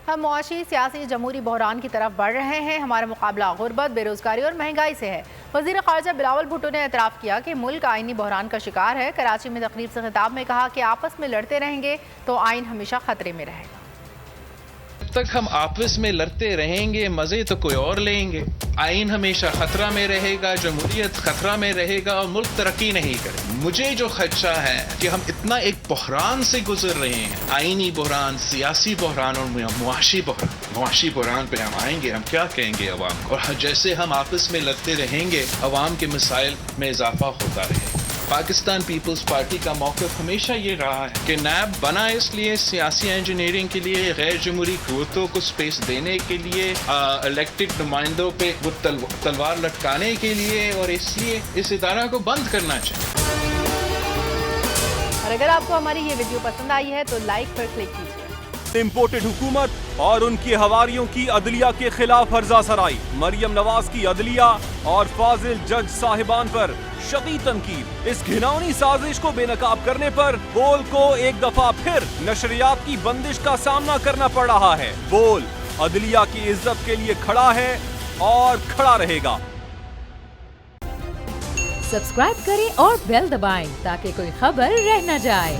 ہم معاشی سیاسی جمہوری بحران کی طرف بڑھ رہے ہیں. ہمارا مقابلہ غربت، بے روزگاری اور مہنگائی سے ہے. وزیر خارجہ بلاول بھٹو نے اعتراف کیا کہ ملک آئینی بحران کا شکار ہے. کراچی میں تقریب سے خطاب میں کہا کہ آپس میں لڑتے رہیں گے تو آئین ہمیشہ خطرے میں رہے گا. جب تک ہم آپس میں لڑتے رہیں گے مزے تو کوئی اور لیں گے. آئین ہمیشہ خطرہ میں رہے گا، جمہوریت خطرہ میں رہے گا اور ملک ترقی نہیں کرے. مجھے جو خدشہ ہے کہ ہم اتنا ایک بحران سے گزر رہے ہیں، آئینی بحران، سیاسی بحران اور معاشی بحران. معاشی بحران پہ ہم آئیں گے، ہم کیا کہیں گے عوام کو؟ اور جیسے ہم آپس میں لڑتے رہیں گے عوام کے مسائل میں اضافہ ہوتا رہے گا. پاکستان پیپلز پارٹی کا موقف ہمیشہ یہ رہا ہے کہ نیب بنا اس لیے سیاسی انجینئرنگ کے لیے، غیر جمہوری قوتوں کو سپیس دینے کے لیے، الیکٹڈ نمائندوں پہ وہ تلوار لٹکانے کے لیے، اور اس لیے اس ادارہ کو بند کرنا چاہیے. اور اگر آپ کو ہماری یہ ویڈیو پسند آئی ہے تو لائک پر کلک کیجیے. امپورٹڈ حکومت اور ان کی حواریوں کی عدلیہ کے خلاف ہرزہ سرائی. مریم نواز کی عدلیہ اور فاضل جج صاحبان پر شدید تنقید. اس گھناؤنی سازش کو بے نقاب کرنے پر بول کو ایک دفعہ پھر نشریات کی بندش کا سامنا کرنا پڑ رہا ہے. بول عدلیہ کی عزت کے لیے کھڑا ہے اور کھڑا رہے گا. سبسکرائب کریں اور بیل دبائیں تاکہ کوئی خبر رہ نہ جائے.